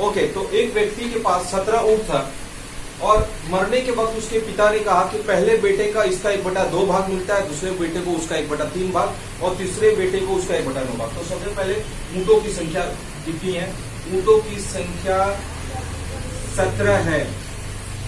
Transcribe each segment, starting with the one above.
Okay, तो एक व्यक्ति के पास 17 ऊँट था और मरने के वक्त उसके पिता ने कहा कि पहले बेटे का इसका 1/2 भाग मिलता है, दूसरे बेटे को उसका 1/3 भाग और तीसरे बेटे को उसका 1/9 भाग। तो सबसे पहले ऊँटों की संख्या कितनी है? ऊँटों की संख्या 17 है।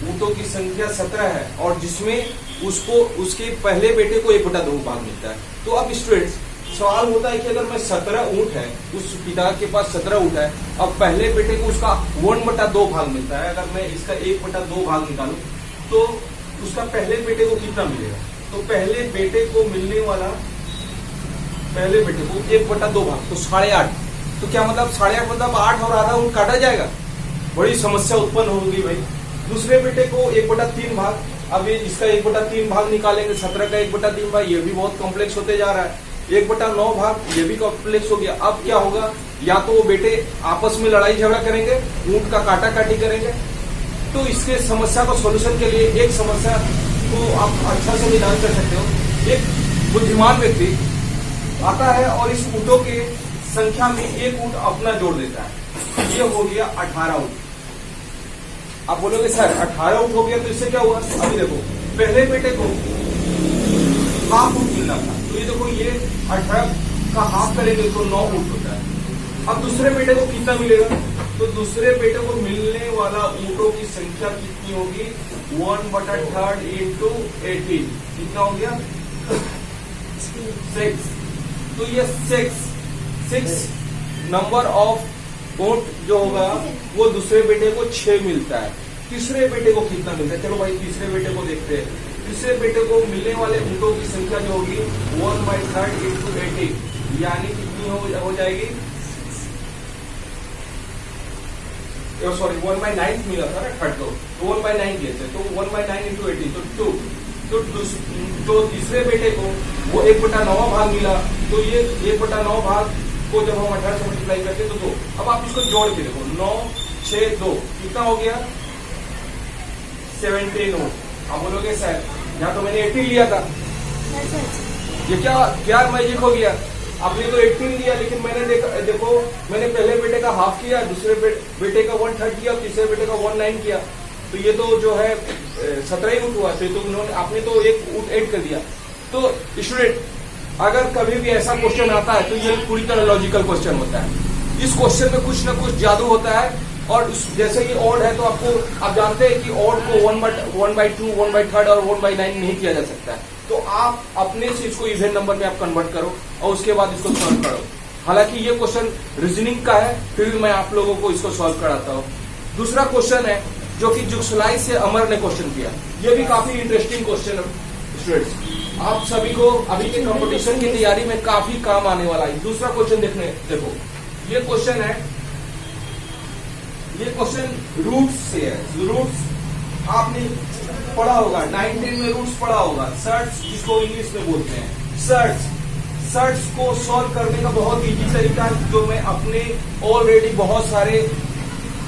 ऊँटों की संख्या 17 है और जिसमें उसको उसके पहले बेटे को 1/2 भाग मिलता है। तो अब स्टूडेंट्स सवाल होता है कि अगर मैं 17 ऊँट है, उस पिता के पास 17 ऊँट है, अब पहले बेटे को उसका 1/2 भाग मिलता है, अगर मैं इसका 1/2 भाग निकालूं तो उसका पहले बेटे को कितना मिलेगा? तो पहले बेटे को मिलने वाला, पहले बेटे को 1/2 भाग तो 8.5। तो क्या मतलब 8.5 मतलब 8 और आधा ऊँट काटा जाएगा? बड़ी समस्या उत्पन्न होगी भाई। दूसरे बेटे को 1/3 भाग, अब ये इसका 1/3 भाग निकालेंगे, 17 का 1/3 भाग, ये भी बहुत कॉम्प्लेक्स होते जा रहा है। 1/9 भाग, ये भी कॉम्प्लेक्स हो गया। अब क्या होगा? या तो वो बेटे आपस में लड़ाई झगड़ा करेंगे, ऊंट का काटा काटी करेंगे। तो इसके समस्या को सोल्यूशन के लिए एक समस्या को आप अच्छा से निदान कर सकते हो। एक बुद्धिमान व्यक्ति आता है और इस ऊँटों के संख्या में एक ऊँट अपना जोड़ देता है। ये हो गया 18 ऊँट। आप बोलोगे सर 18 ऊँट हो गया तो इससे क्या हुआ? अभी देखो, पहले बेटे को हाफ ऊँट मिलना था, तो ये देखो ये 18 का हाफ करेंगे तो 9 ऊँट होता है। अब दूसरे बेटे को कितना मिलेगा? तो दूसरे बेटे को मिलने वाला ऊँटों की संख्या कितनी होगी? 1/3 इंटू 18 कितना हो गया? 6। तो ये 6 नंबर ऑफ ऊँट जो होगा वो दूसरे बेटे को 6 मिलता है। तीसरे बेटे को कितना मिलता है? चलो भाई तीसरे बेटे को देखते हैं। तीसरे बेटे को मिलने वाले ऊँटों की संख्या जो होगी 1/3 इंटू 18 यानी कितनी हो जाएगी? सॉरी 1/9 मिला था ना थर्ड को, तो 1/9 दिए थे, तो 1/9 इंटू 18 तो 2। तो तीसरे बेटे को वो 1/9 भाग मिला, तो ये 1/9 भाग को जब हम 18 से मल्टीप्लाई करते तो 2। अब आप इसको जोड़ के देखो, 9 6 2 कितना हो गया? 17 ऊँट। आप बोलोगे सर यहाँ तो मैंने 18 लिया था, ये क्या मैजिक हो गया? आपने तो 18 लिया, लेकिन मैंने देखो मैंने पहले बेटे का हाफ किया, दूसरे बेटे का 1/3 किया, तीसरे बेटे का 1/9 किया, तो ये तो जो है 17 ही ऊँट हुआ। तो आपने तो एक ऊँट ऐड कर दिया। तो स्टूडेंट अगर कभी भी ऐसा क्वेश्चन आता है तो ये पूरी तरह लॉजिकल क्वेश्चन होता है। इस क्वेश्चन में कुछ ना कुछ जादू होता है। और जैसे कि ऑड है तो आपको आप जानते हैं कि ऑड को 1/2 1/3 और 1/9 नहीं किया जा सकता है। तो आप अपने से इसको इवन नंबर में आप कन्वर्ट करो और उसके बाद इसको सॉल्व करो। हालांकि ये क्वेश्चन रीजनिंग का है, फिर भी मैं आप लोगों को इसको सॉल्व कराता हूँ। दूसरा क्वेश्चन है जो कि जुगसलाई से अमर ने क्वेश्चन किया। ये भी काफी इंटरेस्टिंग क्वेश्चन है स्टूडेंट्स, आप सभी को अभी के कंपटीशन की तैयारी में काफी काम आने वाला है। दूसरा क्वेश्चन देखो, ये क्वेश्चन है, ये क्वेश्चन रूट्स से है। रूट्स आपने पढ़ा होगा, 19 में रूट्स पढ़ा होगा। सर्ट्स जिसको इंग्लिश में बोलते हैं, सर्ट्स को सॉल्व करने का बहुत इजी तरीका है जो मैं अपने ऑलरेडी बहुत सारे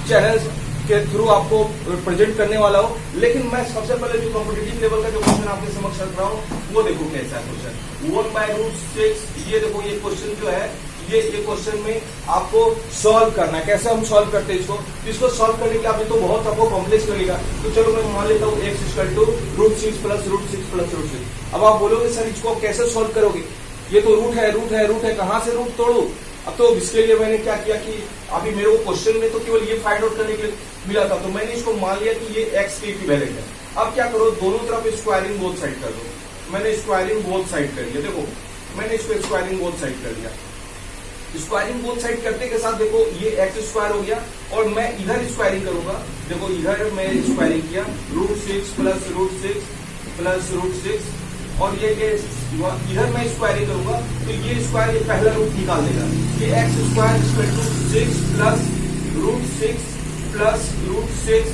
चैनल्स के थ्रू आपको प्रेजेंट करने वाला हूं। लेकिन मैं सबसे पहले जो कॉम्पिटिटिव लेवल का जो क्वेश्चन आपके समक्ष रख रहा हूं वो देखो कैसा है क्वेश्चन। 1/√6 ये देखो, ये क्वेश्चन जो है ये क्वेश्चन में आपको सॉल्व करना है। कैसे हम सॉल्व करते हैं इसको सॉल्व करने के लिए तो बहुत आपको कॉम्प्लेक्स लगेगा। तो चलो मैं मान लेता हूँ x = √6 + √6 + √6। अब आप बोलोगे सर इसको कैसे सॉल्व करोगे? ये तो रूट है, कहाँ से रूट तोड़ू? अब तो इसके लिए मैंने क्या किया कि अभी मेरे को क्वेश्चन में तो केवल ये फाइंड आउट करने के लिए मिला था, तो मैंने इसको मान लिया कि ये x के इक्विवेलेंट है। अब क्या करो, दोनों तरफ स्क्वायरिंग बोथ साइड कर दो। मैंने स्क्वायरिंग बोथ साइड कर लिया। देखो मैंने इसको स्क्वायरिंग बोथ साइड कर लिया। स्क्वायरिंग बोथ साइड करते के साथ देखो ये x² हो गया और मैं इधर स्क्वायरिंग करूंगा। देखो इधर मैं स्क्वायरिंग किया, √6 + √6 + √6 और ये इधर मैं स्क्वायरिंग करूंगा तो ये स्क्वायर, ये पहला रूट निकाल देगा। ये x² = 6 + √6 +√6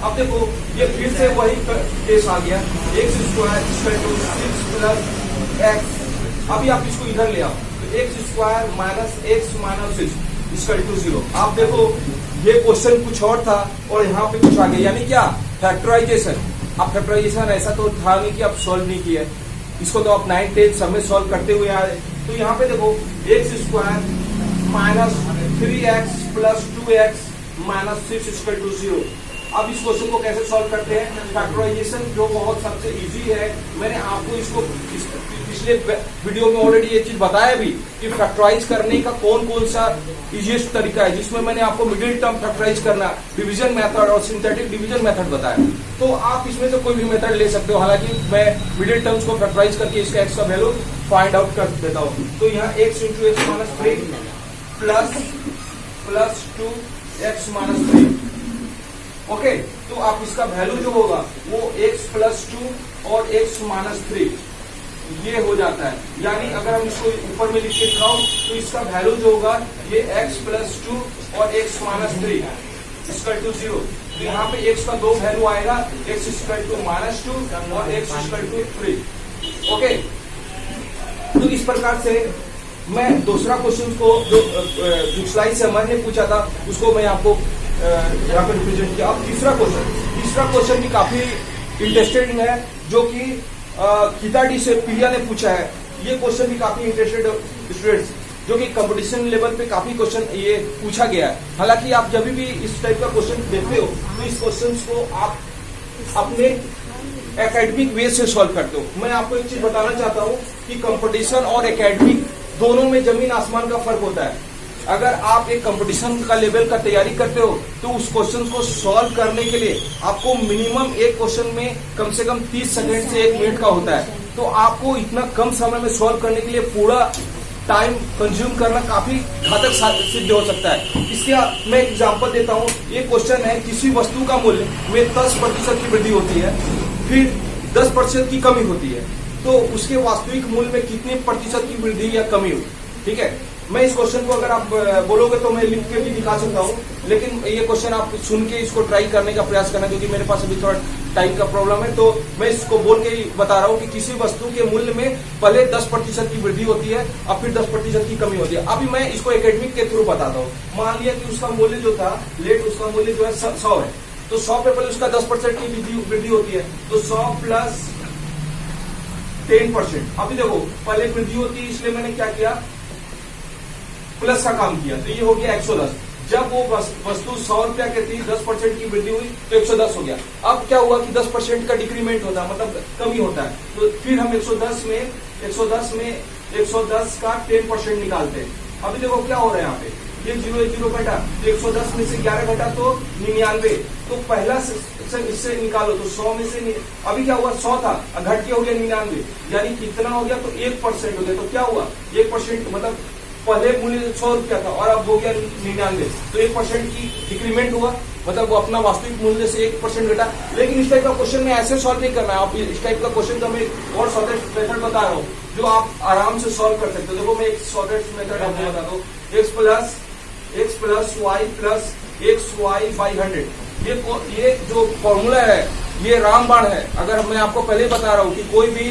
अब देखो ये फिर से वही केस आ गया, x² = 6 + x। अभी आप इसको इधर ले आओ, x² - x - 6 = 0। आप देखो ये क्वेश्चन कुछ और था और यहाँ पे कुछ आ गया, यानी क्या फैक्टराइजेशन। अब फैक्टराइजेशन ऐसा तो था नहीं कि आप सॉल्व नहीं किया, इसको तो आप 9, 10 सब में सॉल्व करते हुए आ रहे। तो यहाँ पे देखो x² - 3x plus 2x minus 6 equal to 0। अब इस क्वेश्चन को कैसे सॉल्व करते हैं? फैक्टराइजेशन जो बहुत सबसे इजी है, मैंने आपको इसको पिछले वीडियो में ऑलरेडी ये चीज बताया भी कि फैक्टराइज करने का कौन कौन सा इजीएस्ट तरीका है, जिसमें मैंने आपको मिडिल टर्म फैक्टराइज करना, डिवीजन मेथड और सिंथेटिक डिवीजन मेथड बताया। तो आप इसमें से कोई भी मेथड ले सकते हो, हालांकि मैं मिडिल टर्म्स को फैक्टराइज करके इसका एक्स का वैल्यू फाइंड आउट कर देता हूँ। तो यहाँ x into x minus 3 plus 2x minus 3। Okay, तो आप इसका वैल्यू जो होगा वो x प्लस 2 और x माइनस 3 ये हो जाता है। यानी अगर हम इसको ऊपर में लिख के दिखाऊं तो इसका वैल्यू जो होगा ये x प्लस 2 और x माइनस 3 इक्वल टू 0। तो यहाँ पे x का दो वैल्यू आएगा, x इक्वल टू माइनस 2 और x इक्वल टू 3। ओके, तो इस प्रकार से मैं दूसरा क्वेश्चन को जो स्लाइड से अमर ने पूछा था उसको मैं आपको यहाँ पे रिप्रेजेंट किया। अब तीसरा क्वेश्चन भी काफी इंटरेस्टिंग है, जो कि गीता डी से प्रिया ने पूछा है। ये क्वेश्चन भी काफी इंटरेस्टेड स्टूडेंट्स, जो कि कंपटीशन लेवल पे काफी क्वेश्चन ये पूछा गया है। हालांकि आप जब भी इस टाइप का क्वेश्चन देखते हो तो इस क्वेश्चन को आप अपने एकेडमिक वे से सॉल्व करते हो। मैं आपको एक चीज बताना चाहता हूँ कि कंपटीशन और एकेडमिक दोनों में जमीन आसमान का फर्क होता है। अगर आप एक कंपटीशन का लेवल का तैयारी करते हो तो उस क्वेश्चन को सॉल्व करने के लिए आपको मिनिमम एक क्वेश्चन में कम से कम 30 सेकंड से 1 मिनट का होता है। तो आपको इतना कम समय में सॉल्व करने के लिए पूरा टाइम कंज्यूम करना काफी घातक सिद्ध हो सकता है। इसका मैं एग्जांपल देता हूँ। ये क्वेश्चन है, किसी वस्तु का मूल्य में 10% की वृद्धि होती है, फिर 10% की कमी होती है, तो उसके वास्तविक मूल्य में कितने प्रतिशत की वृद्धि या कमी हो। ठीक है, मैं इस क्वेश्चन को अगर आप बोलोगे तो मैं लिख के भी दिखा सकता हूँ, लेकिन ये क्वेश्चन आप सुन के इसको ट्राई करने का प्रयास करना, क्योंकि मेरे पास अभी थोड़ा टाइम का प्रॉब्लम है। तो मैं इसको बोल के ही बता रहा हूँ कि किसी वस्तु के मूल्य में पहले 10% की वृद्धि होती है और फिर 10% की कमी होती है। अभी मैं इसको एकेडमिक के थ्रू बताता हूँ। मान लिया कि उसका मूल्य जो था लेट, उसका मूल्य जो है 100 है, तो 100 पे पहले उसका 10% की वृद्धि होती है, तो 100 प्लस 10%। अभी देखो पहले वृद्धि होती है, इसलिए मैंने क्या किया, प्लस का काम किया, तो ये हो गया 110। जब वो वस्तु 100 रुपया की थी, 10% की वृद्धि हुई तो 110 हो गया। अब क्या हुआ कि 10% का डिक्रीमेंट होता है, मतलब कमी होता है, तो फिर हम 110 में 110 का 10% निकालते हैं। अभी देखो क्या हो रहा है यहाँ पे, ये 0 घटा, तो 110 में से 11 घटा तो 99, तो पहला इससे निकालो तो 100 में से अभी क्या हुआ, 100 था, घट के हो गया 99, यानी कितना हो गया, तो 1% हो गया। तो क्या हुआ, 1% मतलब पहले मूल्य 100 रुपया था और अब हो गया 99, तो 1% की डिक्रीमेंट हुआ, मतलब वो अपना वास्तविक मूल्य से 1% घटा। लेकिन इस टाइप का क्वेश्चन में ऐसे सॉल्व नहीं करना है। आप इस टाइप का क्वेश्चन का मैं और शॉर्टेस्ट मेथड बता रहा हूँ जो आप आराम से सॉल्व कर सकते हो। देखो मैं एक शॉर्टेस्ट मेथड आपको बता दो, x plus y plus xy by 100। ये जो फॉर्मूला है ये रामबाण है। अगर मैं आपको पहले ही बता रहा हूँ कि कोई भी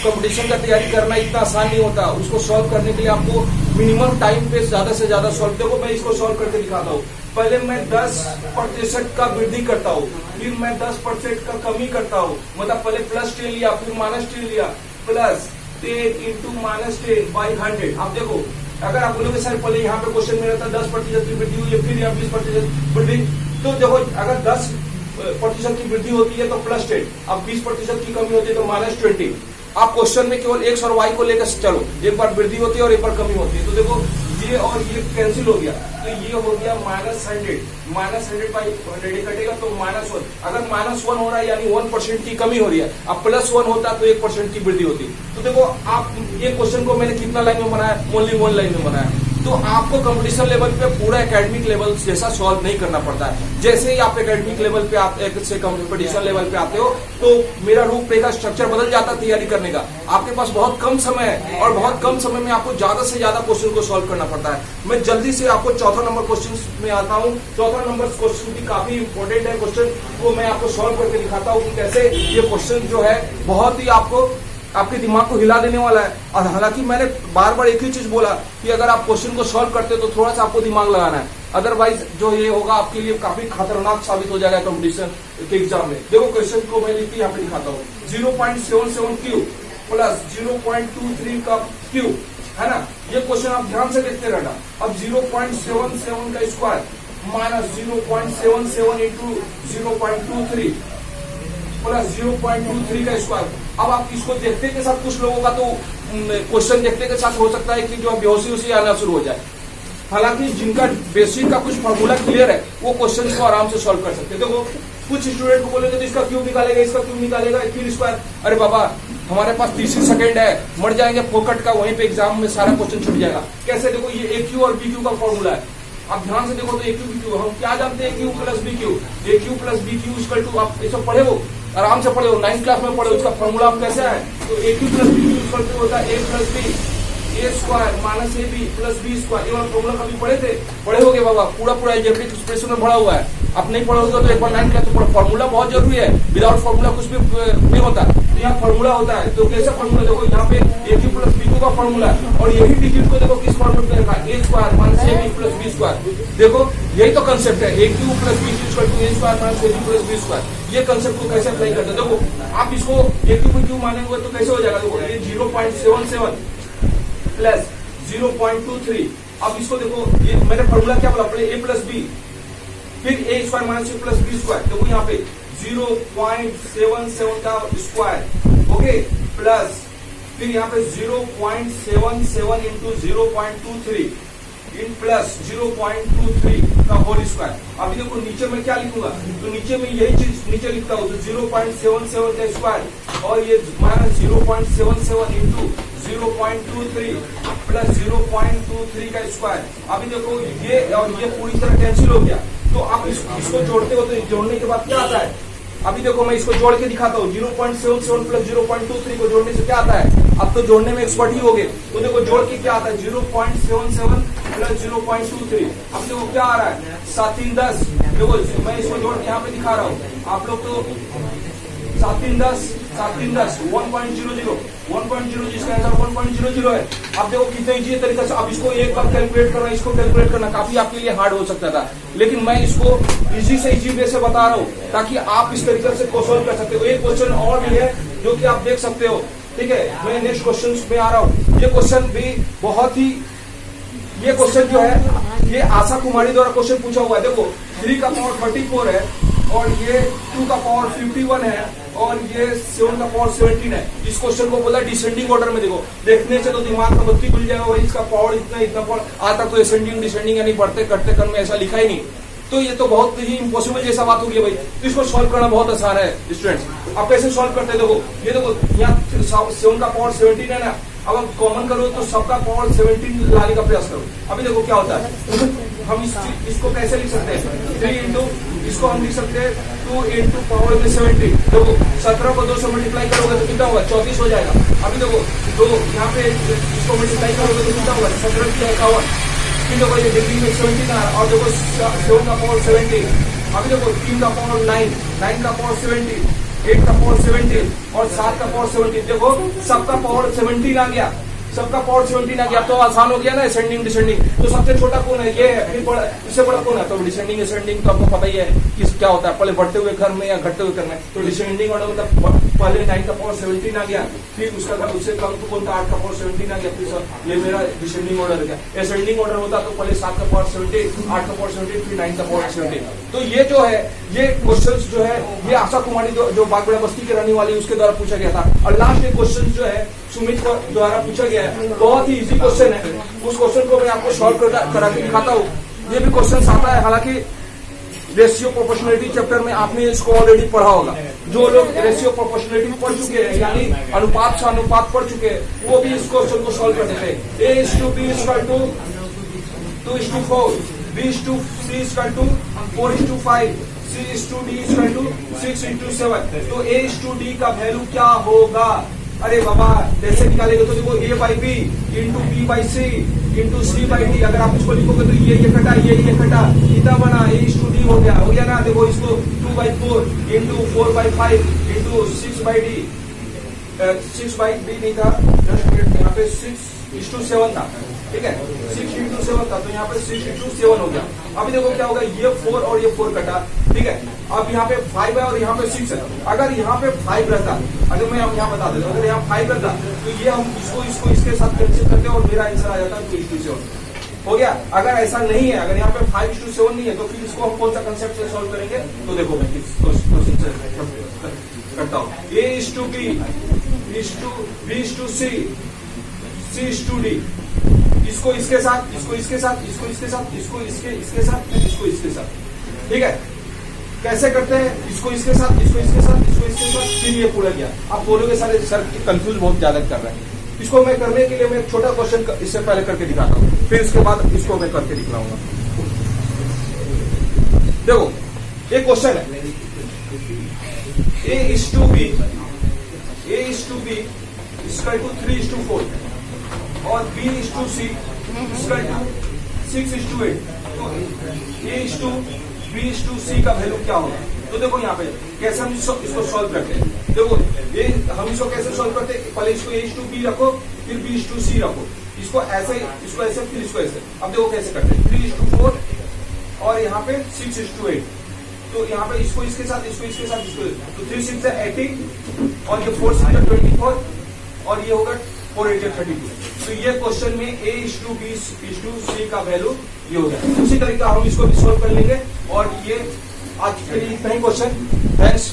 कंपटीशन का तैयारी करना इतना आसान नहीं होता, उसको सॉल्व करने के लिए आपको मिनिमम टाइम पे ज्यादा से ज्यादा सॉल्व। देखो मैं इसको सॉल्व करके दिखाता हूँ। पहले मैं 10% का वृद्धि करता हूँ, फिर मैं 10% का कमी करता हूँ, मतलब पहले प्लस 10 लिया, फिर माइनस 10 लिया, प्लस 10 इंटू माइनस 10 बाई 100। अब देखो अगर आप बोलोगे सर पहले यहाँ पे क्वेश्चन में रहता 10% की वृद्धि हुई है, फिर यहाँ 20% वृद्धि, तो देखो अगर 10% की वृद्धि होती है तो प्लस 10, अब 20% की कमी होती है तो माइनस 20। आप क्वेश्चन में केवल x और y को लेकर चलो, एक बार वृद्धि होती है और एक बार कमी होती है, तो देखो ये और ये कैंसिल हो गया, तो ये हो गया -100 बाई 100 कटेगा तो -1। अगर -1 हो रहा है यानी 1% की कमी हो रही है, अब +1 होता तो 1% की वृद्धि होती। तो देखो आप ये क्वेश्चन को मैंने कितना लाइन में बनाया, ओनली 1 लाइन में बनाया। तो आपको कंपटीशन लेवल पे पूरा एकेडमिक लेवल जैसा सॉल्व नहीं करना पड़ता है। जैसे ही आप एकेडमिक लेवल पे आते से कंपटीशन लेवल पे आते हो तो मेरा रूपरेखा स्ट्रक्चर बदल जाता तैयारी करने का। आपके पास बहुत कम समय है और बहुत कम समय में आपको ज्यादा से ज्यादा क्वेश्चन को सॉल्व करना पड़ता है। मैं जल्दी से आपको चौथा नंबर क्वेश्चन में आता हूँ। चौथा नंबर क्वेश्चन भी काफी इंपॉर्टेंट है, क्वेश्चन को मैं आपको सॉल्व करके दिखाता हूँ कि कैसे ये क्वेश्चन जो है बहुत ही आपके दिमाग को हिला देने वाला है। और हालांकि मैंने बार बार एक ही चीज बोला कि अगर आप क्वेश्चन को सॉल्व करते हो तो थोड़ा सा आपको दिमाग लगाना है, अदरवाइज जो ये होगा आपके लिए काफी खतरनाक साबित हो जाएगा कंपटीशन के एग्जाम में। देखो क्वेश्चन को मैं लिख के यहाँ पे दिखाता हूँ। 0.77 क्यूब प्लस 0.23 का क्यूब है ना। ये क्वेश्चन आप ध्यान से देखते रहना। अब 0.77 का स्क्वायर माइनस 0.77 इंटू 0.23 प्लस 0.23 का स्क्वायर। अब आप इसको देखते के साथ कुछ लोगों का तो क्वेश्चन देखते के साथ हो सकता है कि जो बेहोशी उसी आना शुरू हो जाए। हालांकि जिनका बेसिक का कुछ फॉर्मूला क्लियर है वो क्वेश्चन को आराम से सॉल्व कर सकते हैं। देखो कुछ स्टूडेंट को बोलेंगे तो इसका क्यूब निकालेगा, इसका क्यूब निकालेगा, फिर स्क्वायर। अरे बाबा हमारे पास 30 सेकंड है, मर जाएंगे फोकट का, वहीं पे एग्जाम में सारा क्वेश्चन छूट जाएगा। कैसे? देखो ये ए क्यू और बी क्यू का फॉर्मूला है। आप ध्यान से देखो तो ए क्यू बी क्यू, हम क्या जानते हैं? Q plus b Q, a Q plus b Q equal to, आप ये सब पढ़े हो, आराम से पढ़े हो, 9th क्लास में पढ़े हो। इसका फॉर्मूला आप कैसे है? तो a Q plus b Q equal to होता है a plus b a square minus a b plus b square. ये वाला फॉर्मूला कभी पढ़े थे? पढ़े होगे बाबा, पूरा अलजेब्रिक एक्सप्रेशन में भरा हुआ है। आप नहीं पढ़े होगा तो एक बार 9th क्लास में पढ़ो। फॉर्मूला बहुत जरूरी है, विदाउट फॉर्मूला कुछ भी नहीं होता। तो यहाँ फॉर्मूला होता है। तो कैसा फॉर्मूला? देखो यहाँ पे ए क्यू प्लस बी क्यू का फॉर्मूला है और यही डिजिट को देखो किस फॉर्मेट में रखा, a square minus a b plus b square. देखो यही तो कंसेप्ट है, a Q plus b Q equal to a square minus a b plus b square. ये कंसेप्ट को कैसे अप्लाई करते हैं? देखो आप इसको ए क्यू बी क्यू मानेंगे तो कैसे हो जाएगा? देखो ये 0.77 प्लस 0.23। अब इसको देखो, ये मैंने फॉर्मूला क्या बोला? पहले ए प्लस बी, फिर ए स्क्वायर माइनस ए प्लस बी स्क्वायर। देखो यहाँ पे 0.77 का स्क्वायर, ओके, प्लस फिर यहाँ पे 0.77 इंटू 0.23 इन प्लस 0.23 का होल स्क्वायर। अभी देखो नीचे में क्या लिखूंगा? तो नीचे में यही चीज नीचे लिखता हूँ, तो 0.77 का स्क्वायर और ये माइनस 0.77 इंटू 0.23 प्लस 0.23 का स्क्वायर। अभी देखो ये और ये पूरी तरह कैंसिल हो गया। तो आप इसको जोड़ते हो तो जोड़ने के बाद क्या आता है? अभी देखो मैं इसको जोड़ के दिखाता हूँ। 0.77 प्लस 0.23 को जोड़ने से क्या आता है? अब तो जोड़ने में एक्सपर्ट ही हो गए। तो देखो जोड़ के क्या आता है? 0.77 प्लस 0.23। अब देखो क्या आ रहा है? 7 3 10। देखो मैं इसको जोड़ के यहाँ पे दिखा रहा हूँ। आप लोग तो 7 3 10 1.00 1.00 जिसका आंसर 1.00 है। अब देखो कितने इजी तरीके से। अब इसको एक बार कैलकुलेट करना, इसको कैलकुलेट करना काफी आपके लिए हार्ड हो सकता था, लेकिन मैं इसको इजी से इजी वे से बता रहा हूँ ताकि आप इस तरीके से सोल्व कर सकते हो। एक क्वेश्चन और भी है जो कि आप देख सकते हो, ठीक है। मैं नेक्स्ट क्वेश्चन में आ रहा हूँ। ये क्वेश्चन भी बहुत ही, ये क्वेश्चन जो है ये आशा कुमारी द्वारा क्वेश्चन पूछा हुआ है। देखो 3 का पावर 34 है और ये 2 का पावर 51 है और ये 7 का पावर 17 है। इस क्वेश्चन को बोला डिसेंडिंग ऑर्डर में। देखो देखने से तो दिमाग का बत्ती खुल जाएगा, इसका पावर इतना पावर आता तो असेंडिंग डिसेंडिंग यानी बढ़ते कटते क्रम में ऐसा लिखा ही नहीं। तो ये तो बहुत ही इम्पॉसिबल जैसा बात होगी भाई। तो इसको सॉल्व करना बहुत आसान है स्टूडेंट्स। आप कैसे सॉल्व करते हैं? देखो ये देखो यहाँ 7 का पावर 17 है ना। अब आप कॉमन करो तो सबका पावर 17 लाने का प्रयास करो। अभी देखो क्या होता है, हम इसको कैसे लिख सकते हैं? 3 इंटू, इसको हम लिख सकते हैं 2 इंटू पावर में 17। देखो 17 को 2 से मल्टीप्लाई करोगे तो कितना होगा? 34 हो जाएगा। अभी देखो तो यहाँ पे इसको मल्टीप्लाई करोगे तो कितना होगा? 17 की 51। फिर देखो ये डिग्री में 17 आ रहा और देखो 7 का पावर 17। अभी देखो 3 का पावर 9, 9 का पावर 17, 8 का पावर 17 और 7 का पावर 17। देखो सबका पावर 17 आ गया, सबका पावर 17 आ गया। तो आसान हो गया ना असेंडिंग डिसेंडिंग। तो सबसे छोटा कौन है? ये है। फिर बड़ा, इससे बड़ा कौन है? तो डिसेंडिंग असेंडिंग तो आपको पता ही है कि क्या होता है, पहले बढ़ते हुए क्रम में या घटते हुए क्रम में। तो डिसेंडिंग ऑर्डर मतलब पहले 9 का पावर 17 आ गया, फिर उससे कम तो कौन था? 8 का पावर 17 आ गया। फिर ये मेरा डिसेंडिंग ऑर्डर हो गया। असेंडिंग ऑर्डर होता तो पहले 7 का पावर 17, 8 का पावर 17, फिर 9 का पावर 17। तो ये जो है ये क्वेश्चन जो है ये आशा कुमारी जो बागबड़ा बस्ती के रहने वाली उसके द्वारा पूछा गया था। और लास्ट एक क्वेश्चन जो है सुमित को द्वारा पूछा गया है, बहुत ही इजी क्वेश्चन है। उस क्वेश्चन को मैं आपको सॉल्व करा के दिखाता हूँ। ये भी क्वेश्चन आता है, हालांकि रेशियो प्रोपोर्शनलिटी चैप्टर में आपने इसको ऑलरेडी पढ़ा होगा। जो लोग रेशियो प्रोपोर्शनलिटी पढ़ चुके हैं यानी अनुपात से अनुपात पढ़ चुके हैं वो भी इस क्वेश्चन को सॉल्व कर देते हैं। A:B 2:4, B:C 4:5, C:D 6:7। तो A:D का वैल्यू क्या होगा? अरे बाबा कैसे निकालेंगे? तो देखो A/B into B/C into C/D। अगर आप इसको लिखोगे तो ये कटा ये कटा, कितना बना? A:D हो गया ना। देखो इसको 2/4 इंटू 4/5 इंटू 6/D, 6/D नहीं था, यहाँ पे 6:7 था, ठीक है। 6:7 था तो यहाँ पे 6:7 हो गया। अभी देखो क्या होगा, ये 4 और ये 4 कटा ठीक है। अब यहाँ पे 5 है और यहाँ पे 6 है। अगर यहाँ पे 5 रहता, अगर मैं यहाँ बता देता, अगर यहाँ 5 रहता तो ये हम इसको इसके साथ कैंसिल करते और मेरा आंसर आ जाता 2:7 हो गया। अगर ऐसा नहीं है, अगर यहाँ पे 5:7 नहीं है, तो फिर इसको हम कौन सा कंसेप्ट से सॉल्व करेंगे? तो देखो मैं क्वेश्चन करता हूँ। A:B, B:C, C:D, इसको इसके साथ, इसको इसके साथ, इसको इसके साथ, इसको इसके साथ, इसको इसके साथ, ठीक है। कैसे करते हैं? इसको इसके साथ, इसको इसके साथ, इसको इसके साथ, फिर ये पूरा किया। आप बोलोगे सारे सर कंफ्यूज बहुत ज्यादा कर रहे हैं। इसको मैं करने के लिए मैं एक छोटा क्वेश्चन इससे पहले करके दिखाता हूँ, फिर इसके बाद इसको मैं करके दिखलाऊंगा। देखो एक क्वेश्चन है, A:B, A:B इसका 3:4 और B:C इसका 6:8। तो A:B:C का वैल्यू क्या होगा? तो देखो यहाँ पे कैसे हम इसको सॉल्व करते हैं। देखो ये हम इसको कैसे सॉल्व करते हैं? पहले इसको A:B रखो, फिर B:C रखो, इसको ऐसे, इसको ऐसे, फिर इसको ऐसे। अब देखो कैसे करते हैं, 3:4 और यहाँ पे 6:8। तो यहाँ पे इसको इसके साथ, इसको इसके साथ, इसको, तो 3 6 18 और ये 4 6 24 और ये होगा 4 8 32। तो ये क्वेश्चन में A:B:C का वैल्यू ये हो गया। उसी तरीका हम इसको भी सॉल्व कर लेंगे। और ये आज के लिए इतना ही क्वेश्चन। थैंक्स।